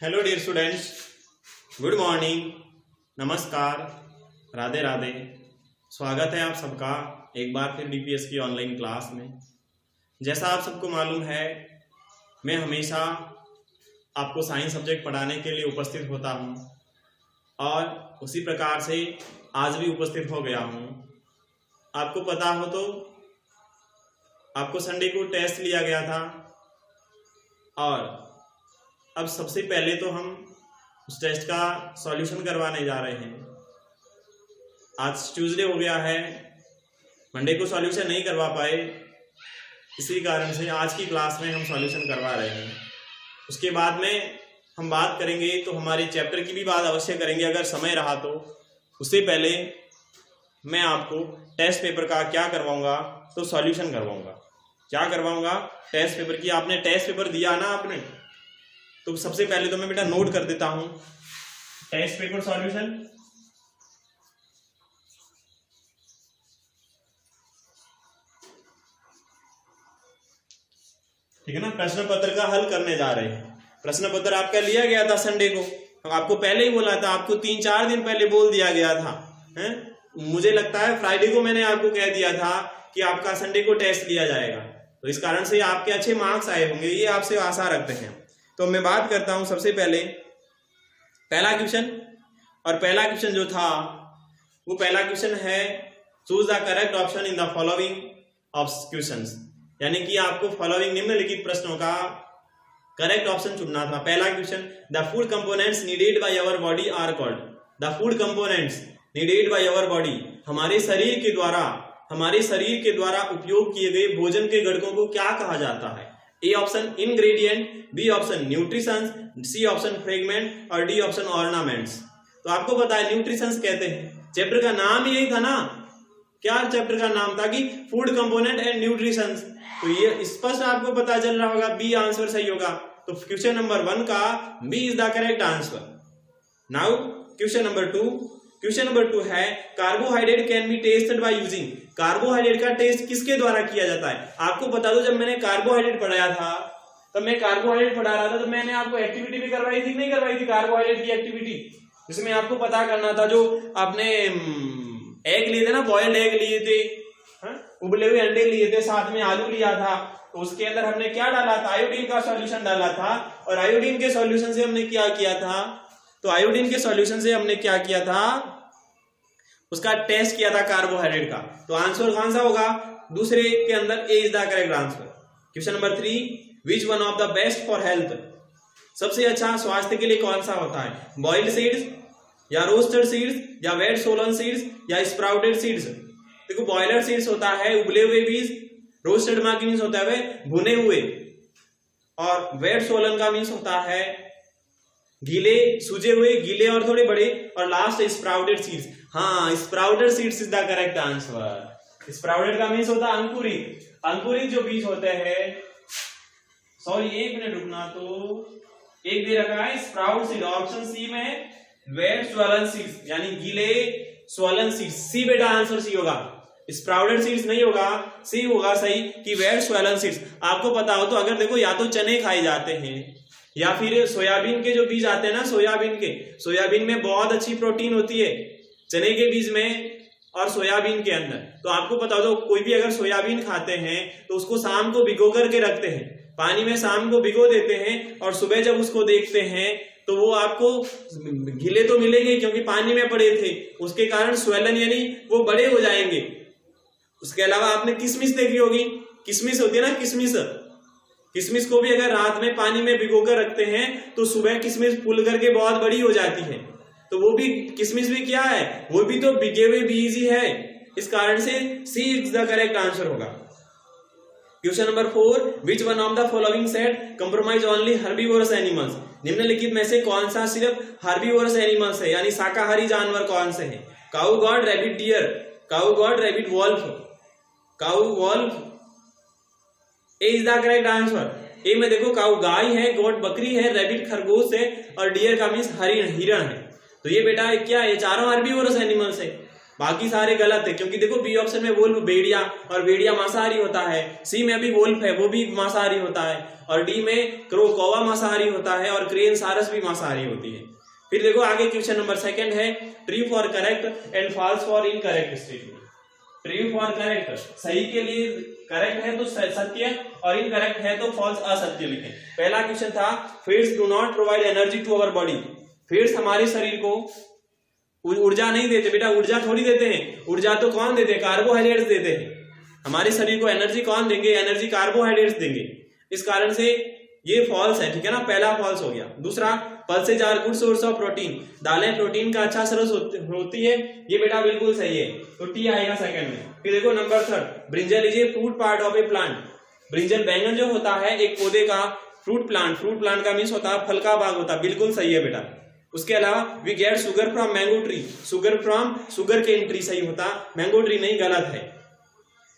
Hello dear students, good morning, नमस्कार, राधे राधे। स्वागत है आप सबका एक बार फिर डीपीएस की ऑनलाइन क्लास में। जैसा आप सबको मालूम है, मैं हमेशा आपको साइंस सब्जेक्ट पढ़ाने के लिए उपस्थित होता हूं और उसी प्रकार से आज भी उपस्थित हो गया हूं। आपको पता हो तो आपको संडे को टेस्ट लिया गया था और अब सबसे पहले तो हम उस टेस्ट का सॉल्यूशन करवाने जा रहे हैं। आज ट्यूसडे हो गया है, मंडे को सॉल्यूशन नहीं करवा पाए, इसी कारण से आज की क्लास में हम सॉल्यूशन करवा रहे हैं। उसके बाद में हम बात करेंगे तो हमारे चैप्टर की भी बात अवश्य करेंगे अगर समय रहा तो। उससे पहले मैं आपको टेस्ट पेपर का क्या करवाऊंगा तो सॉल्यूशन करवाऊंगा। क्या करवाऊंगा? टेस्ट पेपर की। आपने टेस्ट पेपर दिया ना आपने, तो सबसे पहले तो मैं बेटा नोट कर देता हूं टेस्ट पेपर सॉल्यूशन। ठीक है ना, प्रश्न पत्र का हल करने जा रहे हैं। प्रश्न पत्र आपका लिया गया था संडे को, आपको पहले ही बोला था, आपको 3-4 दिन पहले बोल दिया गया था हैं? मुझे लगता है फ्राइडे को मैंने आपको कह दिया था कि आपका संडे को टेस्ट लिया जाएगा, तो इस कारण से आपके अच्छे मार्क्स आए होंगे, ये आपसे आशा रखते हैं। तो मैं बात करता हूं सबसे पहले पहला क्वेश्चन, और पहला क्वेश्चन जो था वो पहला क्वेश्चन है choose the correct option in the following of questions, यानी कि आपको फॉलोइंग निम्नलिखित प्रश्नों का करेक्ट ऑप्शन चुनना था। पहला question, the food components needed by our body are called. The food components needed by our body, हमारे शरीर के द्वारा उपयोग किए गए भोजन के घटकों को क्या कहा जाता है? A option ingredient, B option nutritions, C option fragment और डी ऑप्शन ऑर्नामेंट्स। तो आपको पता है न्यूट्रिशंस कहते हैं, चैप्टर का नाम यही था ना, क्या चैप्टर का नाम था कि फूड कंपोनेंट एंड न्यूट्रिशंस। तो ये स्पष्ट आपको पता चल रहा होगा, बी आंसर सही होगा। तो क्वेश्चन नंबर 1 का B is the correct answer. Now question number 2। Question number 2 है carbohydrate can be tested by using. Carbohydrate का टेस्ट किसके द्वारा किया जाता है? आपको बता दो, जब मैंने कार्बोहाइड्रेट पढ़ाया था, तब मैं कार्बोहाइड्रेट पढ़ा रहा था, तो मैंने आपको एक्टिविटी भी करवाई थी, नहीं करवाई थी? कार्बोहाइड्रेट की एक्टिविटी, जिसमें आपको पता करना था, जो आपने एग लिए थे ना, बॉइल्ड एग लिए थे, उबले हुए अंडे लिए थे, साथ में आलू लिया था, तो उसके अंदर हमने क्या डाला था? आयोडीन का सॉल्यूशन डाला था। और आयोडीन के सॉल्यूशन से हमने क्या किया था? तो आयोडीन के सॉल्यूशन से हमने क्या किया था? उसका टेस्ट किया था कार्बोहाइड्रेट का। तो आंसर कौन सा होगा? दूसरे के अंदर A is the correct answer. Question number 3, which one of the best for health. सबसे अच्छा स्वास्थ्य के लिए कौन सा होता है? बॉइल्ड सीड्स या रोस्टेड सीड्स या वेट सोलन सीड्स या स्प्राउटेड सीड्स। देखो, बॉयलर सीड्स होता है उबले हुए बीज, रोस्टेड का मीन्स होता है भुने हुए, और वेट सोलन का मीन्स होता है गीले, सूजे हुए, गीले और थोड़े बड़े, और लास्ट स्प्राउटेड सीड्स। हाँ, sprouted seeds is the correct answer. Sprouted का मीन्स होता है अंकुरित। अंकुरित जो बीज होते हैं, सॉरी 1 मिनट रुकना, तो एक दे रखा है स्प्राउट सीड, ऑप्शन सी में वेट स्वलन सीड्स, यानी गीले स्वलन सीड्स। सी बेटा आंसर सी होगा, स्प्राउटेड सीड्स नहीं होगा, सी होगा सही कि वेट स्वलन सीड्स। आपको पता हो तो, अगर देखो, या तो चने खाए जाते हैं या फिर सोयाबीन के जो बीज आते हैं ना, सोयाबीन में बहुत अच्छी प्रोटीन होती है, चने के बीज में और सोयाबीन के अंदर। तो आपको पता हो तो, कोई भी अगर सोयाबीन खाते हैं तो उसको शाम को भिगो करके रखते हैं, पानी में शाम को भिगो देते हैं, और सुबह जब उसको देखते हैं तो वो आपको गीले तो मिलेंगे क्योंकि पानी में पड़े थे, उसके कारण स्वेलन यानी वो बड़े हो जाएंगे। उसके अलावा आपने किशमिश देखी होगी, किशमिश होती है ना, किशमिश को भी अगर रात में पानी में भिगोकर रखते हैं तो सुबह किशमिश फूल करके बहुत बड़ी हो जाती है। तो वो भी किशमिश भी क्या है? वो भी तो भिगे हुए बीज ही है। इस कारण से C is the correct answer होगा। Question number 4, which one of the following set compromise only herbivorous animals. निम्नलिखित में से कौन सा सिर्फ हर्बीवोरस एनिमल्स है, यानी शाकाहारी जानवर कौन से हैं? Cow goat, rabbit deer, cow goat, rabbit wolf, cow wolf. A is the correct answer. A में देखो, काऊ गाय है, गॉड बकरी है, रैबिट खरगोश है, और डियर का मीन्स हिरण है। तो ये बेटा क्या है? चारों हर्बीवोरस एनिमल्स है। बाकी सारे गलत है, क्योंकि देखो बी ऑप्शन में वोल्फ भेड़िया, और भेड़िया मांसाहारी होता है। सी में भी वोल्फ है, वो भी मांसाहारी होता है। और डी में क्रो कौवा मांसाहारी होता है, और क्रेन सारस भी मांसाहारी होती है। फिर देखो आगे क्वेश्चन नंबर सेकंड है, true for correct and false for incorrect statement. True for correct, सही के लिए करेक्ट है तो सत्य, और इनकरेक्ट है तो फॉल्स असत्य लिखें। पहला क्वेश्चन था, feeds do not provide energy to our body. Feeds हमारे शरीर को ऊर्जा नहीं देते बेटा, ऊर्जा थोड़ी देते हैं। ऊर्जा तो कौन देते हैं? कार्बोहाइड्रेट्स देते हैं। हमारे शरीर को एनर्जी कौन देंगे? एनर्जी कार्बोहाइड्रेट्स देंगे। इस कारण से ये फॉल्स है, ठीक है ना, पहला फॉल्स हो गया। दूसरा, pulses are good source of protein. दालें प्रोटीन का अच्छा स्रोत होती है, ये बेटा बिल्कुल सही है, तो टी आएगा सेकंड में। फिर देखो number third, brinjal is a fruit part of A plant. Brinjal बैंगन जो होता है एक पौधे का फ्रूट प्लांट का मीन्स होता है फल का भाग होता है, बिल्कुल सही है बेटा। उसके अलावा we get sugar from mango tree. Sugar from sugar cane tree सही होता, मैंगो ट्री नहीं, गलत है,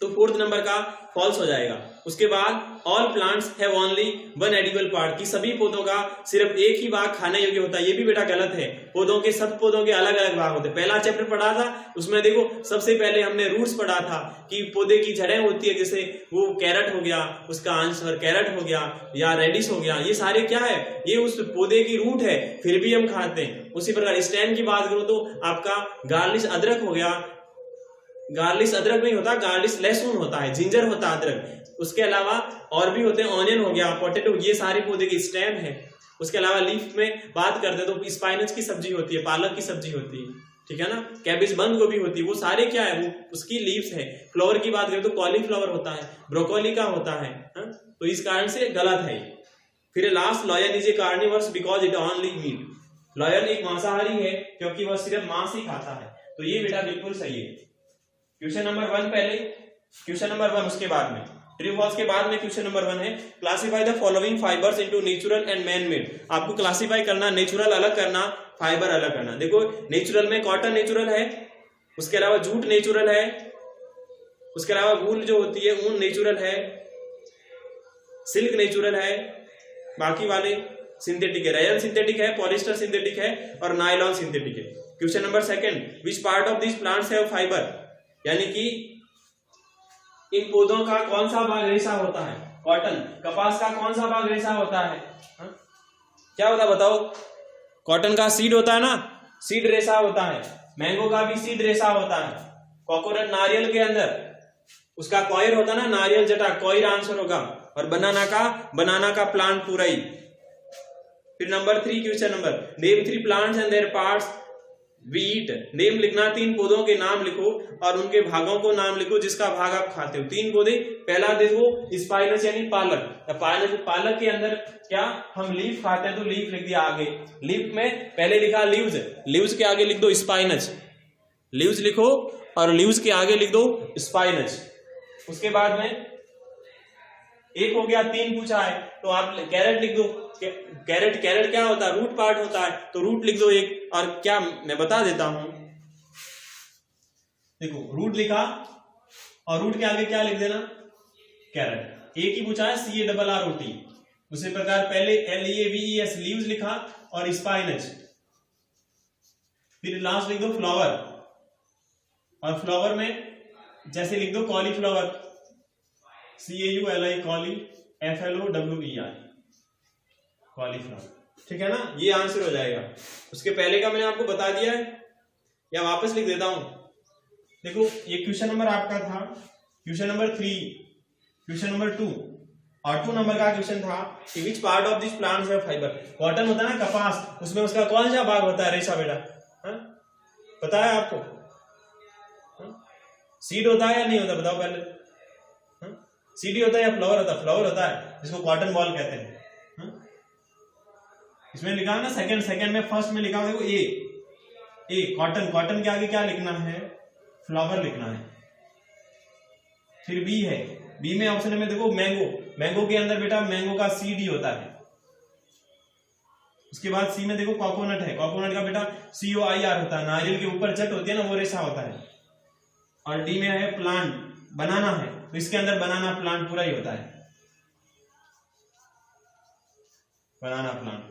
तो फोर्थ नंबर का फॉल्स हो जाएगा। उसके बाद all plants have only one edible part, की सभी पौधों का सिर्फ एक ही भाग खाने योग्य होता है, ये भी बेटा गलत है। पौधों के सब पौधों के अलग अलग भाग होते हैं। पहला चैप्टर पढ़ा था, उसमें देखो सबसे पहले हमने रूट्स पढ़ा था कि पौधे की जड़ें होती है, जैसे वो कैरेट हो गया, उसका आंसर कैरेट हो गया या रेडिश हो गया, ये सारे क्या है? ये उस पौधे की रूट है, फिर भी हम खाते हैं। उसी प्रकार स्टेम की बात करो तो आपका गार्लिश अदरक हो गया, गार्लिश अदरक नहीं होता, गार्लिश लहसुन होता है, जिंजर होता है अदरक। उसके अलावा और भी होते हैं, ऑनियन हो गया, पोटैटो, ये सारे पौधे के स्टेम है। उसके अलावा लीफ में बात करते हैं तो स्पाइनच की सब्जी होती है, पालक की सब्जी होती है, ठीक है ना, कैबेज बंद गोभी होती है, वो सारे क्या है? वो उसकी लीव्स है। फ्लावर की बात करें तो कॉलीफ्लावर होता है, ब्रोकोली का होता है, तो इस कारण से गलत है। फिर last, lion is a carnivores because it only meat. Lion एक मांसाहारी है क्योंकि वह सिर्फ मांस ही खाता है, तो ये बेटा बिल्कुल सही है। क्वेश्चन नंबर 1 पहले, क्वेश्चन नंबर 1 उसके बाद में, ट्रू फॉल्स के बाद में क्वेश्चन नंबर 1 है, classify the following fibres into natural and man made. आपको क्लासिफाई करना, नेचुरल अलग करना, फाइबर अलग करना। देखो नेचुरल में कॉटन नेचुरल है, उसके अलावा जूट नेचुरल है, उसके अलावा वूल जो होती है ऊन नेचुरल है, सिल्क नेचुरल है, बाकी वाले सिंथेटिक है, रेयन सिंथेटिक है, पॉलिस्टर सिंथेटिक है और नायलॉन सिंथेटिक है। Question number 2, which part of this plants have fibre, यानी कि इन पौधों का कौन सा भाग रेशा होता है? कॉटन, कपास का कौन सा भाग रेशा होता है? क्या होता बताओ? कॉटन का सीड होता है ना, सीड रेशा होता है। मैंगो का भी सीड रेशा होता है। कोकोनट, नारियल के अंदर उसका कॉयर होता है ना, नारियल जटा, कॉयर आंसर होगा। और बनाना का प्लांट पूरा ही। फिर number 3 question number, name 3 plants and their parts we eat. Name लिखना, 3 पौधों के नाम लिखो और उनके भागों को नाम लिखो जिसका भाग आप खाते हो। 3 पौधे, पहला देखो स्पाइनस यानी पालक। पालक के अंदर क्या हम लीफ खाते हैं, तो लीफ लिख दिया आगे। लीफ में पहले लिखा लीव्स, लीव्स के आगे लिख दो स्पाइनस, लीव्स लिखो और लीव्स के आगे लिख दो स्पाइनस। उसके बाद में एक हो गया, 3 पूछा है तो आप कैरेट लिख दो। कैरेट क्या होता है? रूट पार्ट होता है, तो रूट लिख दो एक। और क्या मैं बता देता हूं, देखो रूट लिखा और रूट के आगे क्या लिख देना? कैरेट। एक ही पूछा है, CARROT। उसी प्रकार पहले LEAVES लीव्स लिखा और स्पाइनच, फिर लास्ट लिख दो फ्लावर, और फ्लावर में जैसे लिख दो कॉलीफ्लावर, CAULI कॉली, FLOWER कॉलीफ्लावर, ठीक है ना, ये आंसर हो जाएगा। उसके पहले का मैंने आपको बता दिया है, या वापस लिख देता हूं। देखो ये क्वेश्चन नंबर आपका था, क्वेश्चन नंबर 3, क्वेश्चन नंबर 2 और 2 नंबर का क्वेश्चन था कि which part of this plants have fibre. Cotton होता है ना, कपास, उसमें उसका कौन सा भाग होता है? रेशा बेटा, पता है आपको? सीड होता है या नहीं होता, बताओ पहले। सीडी होता है या फ्लावर होता है? फ्लावर होता है, जिसको कॉटन बॉल कहते हैं। इसमें लिखा है ना सेकंड में, फर्स्ट में लिखा है देखो ए कॉटन के आगे क्या लिखना है? फ्लावर लिखना है। फिर बी है, बी में ऑप्शन में देखो मैंगो के अंदर बेटा मैंगो का सीडी होता है। उसके बाद सी में देखो कोकोनट है, कोकोनट का बेटा COIR होता है, नारियल के ऊपर जट होती है ना, वो रेशा होता है। और डी में है प्लांट, बनाना है, तो इसके अंदर बनाना प्लांट पूरा ही होता है, बनाना प्लांट,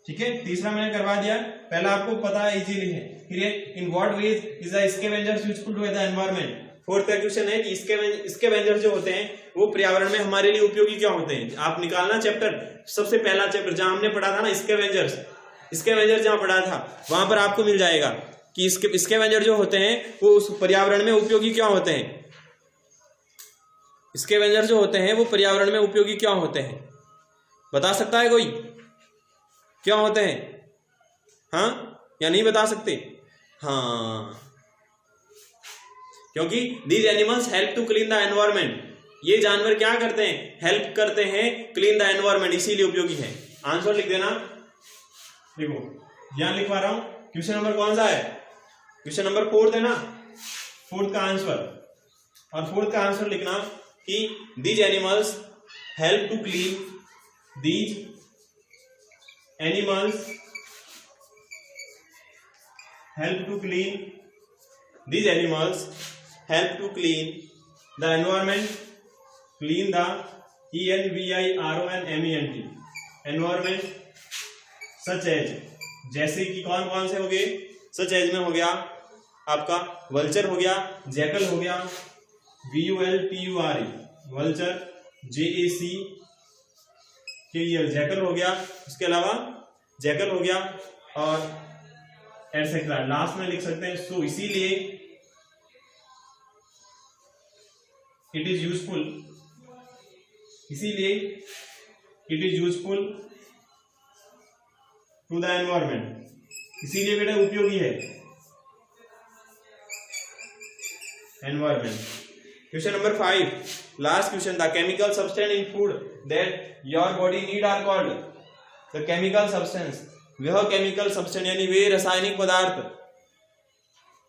ठीक है, तीसरा मैंने करवा दिया, पहला आपको पता है, इजीली है। फिर in what ways is the scavengers useful to the environment. Fourth का क्वेश्चन है कि स्कैवेंजर्स जो होते हैं वो पर्यावरण में हमारे लिए उपयोगी क्या होते हैं। आप निकालना चैप्टर, सबसे पहला चैप्टर जहां हमने पढ़ा था ना स्कैवेंजर्स जहां पढ़ा था वहां पर आपको मिल जाएगा कि स्कैवेंजर जो होते हैं वो उस पर्यावरण में उपयोगी क्या होते हैं। स्कैवेंजर जो होते हैं वो पर्यावरण में उपयोगी क्या होते हैं, बता सकता है कोई क्या होते हैं? हाँ या नहीं बता सकते? हाँ, क्योंकि these animals help to clean the environment. ये जानवर क्या करते हैं? हेल्प करते हैं क्लीन द एनवायरमेंट, इसीलिए उपयोगी है। आंसर लिख देना, देखो यहां लिखवा रहा हूं। क्वेश्चन नंबर कौन सा है? क्वेश्चन नंबर 4 है ना, 4 का आंसर। और 4 का आंसर लिखना कि these animals help to clean, these animals help to clean, these animals help to clean the environment, clean the environment, environment such as, जैसे कि कौन कौन से हो गए? such as में हो गया आपका वल्चर हो गया, जैकल हो गया, vulture, वल्चर, JACKEL, जैकल हो गया, उसके अलावा जैकल हो गया और एटसेट्रा लास्ट में लिख सकते हैं। सो इसीलिए इट इज यूजफुल, इसीलिए it is useful to the environment, इसीलिए बेटा उपयोगी है environment. Question number 5, last question, the chemical substance in food that your body need are called. The chemical substance, वह केमिकल सब्सटेंस यानी वे रासायनिक पदार्थ,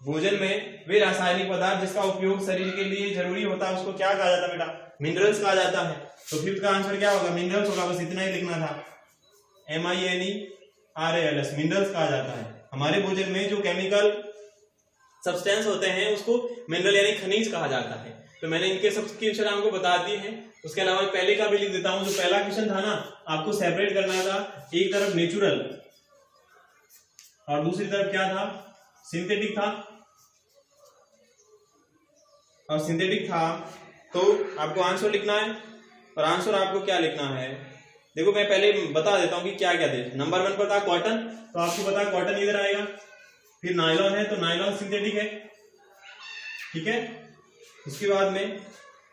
भोजन में वे रासायनिक पदार्थ जिसका उपयोग शरीर के लिए जरूरी होता है उसको क्या कहा जाता है बेटा? मिनरल्स कहा जाता है। तो 5th का आंसर क्या होगा? मिनरल्स होगा, बस इतना ही लिखना था, MINERALS, मिनरल्स कहा जाता है। हमारे भोजन में जो केमिकल सब्सटेंस होते हैं उसको मिनरल यानी खनिज कहा जाता है। तो मैंने इनके सब क्वेश्चन आपको बता दिए हैं। उसके अलावा पहले का भी लिख देता हूं। जो पहला क्वेश्चन था ना, आपको सेपरेट करना था, एक तरफ नेचुरल और दूसरी तरफ क्या था? सिंथेटिक था। और सिंथेटिक था तो आपको आंसर लिखना है। और आंसर आपको क्या लिखना है? देखो मैं पहले बता देता हूं कि क्या क्या थे। नंबर 1 पर था कॉटन, तो आपको पता है कॉटन इधर आएगा। फिर नायलॉन है तो नायलॉन सिंथेटिक है, ठीक है। उसके बाद में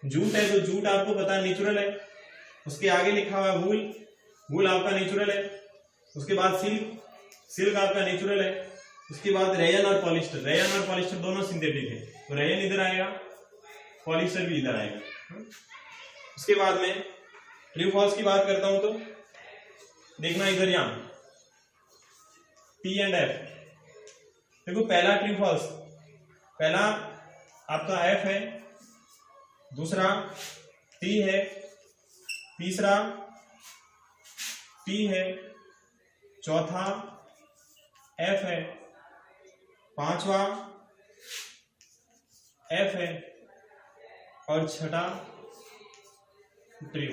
जूट है तो जूट आपको पता है नेचुरल है। उसके आगे लिखा हुआ वूल, वूल आपका नेचुरल है। उसके बाद सिल्क, सिल्क आपका नेचुरल है। उसके बाद रेयन और पॉलिस्टर, रेयन और पॉलिस्टर दोनों सिंथेटिक है, तो रेयन इधर आएगा, पॉलिस्टर भी इधर आएगा। उसके बाद में ट्रू फॉल्स की बात करता हूं तो देखना इधर यहां T एंड F। देखो पहला ट्रू फॉल्स, पहला आपका F है, दूसरा T है, तीसरा T है, चौथा F है, पांचवा F है और छठा ट्रू।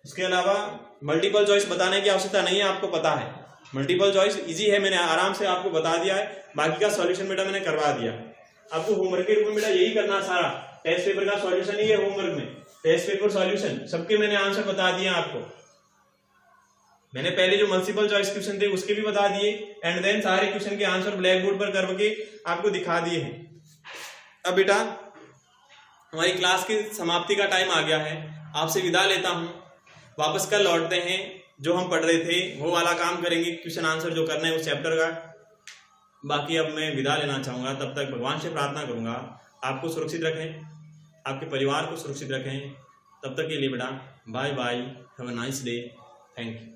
उसके अलावा मल्टीपल चॉइस बताने की आवश्यकता नहीं है, आपको पता है मल्टीपल चॉइस इजी है, मैंने आराम से आपको बता दिया है। बाकी का सॉल्यूशन बेटा मैंने करवा दिया। आपको होमवर्क के रूप में बेटा यही करना, सारा टेस्ट पेपर का सॉल्यूशन ही है होमवर्क में। टेस्ट पेपर सॉल्यूशन सबके मैंने आंसर बता दिए आपको। मैंने पहले जो मल्टीपल चॉइस क्वेश्चन थे उसके भी बता दिए, एंड देन सारे क्वेश्चन के आंसर ब्लैक बोर्ड पर करके आपको दिखा दिए हैं। अब बेटा हमारी क्लास की समाप्ति का टाइम आ गया है, आपसे विदा लेता हूं। वापस कल लौटते हैं, जो हम पढ़ रहे थे वो वाला काम करेंगे, क्वेश्चन आंसर जो करना है उस चैप्टर का। बाकी अब मैं विदा लेना चाहूंगा, तब तक भगवान से प्रार्थना करूंगा आपको सुरक्षित रखें, आपके परिवार को सुरक्षित रखें। तब तक के लिए बेटा bye bye, have a nice day, thank you.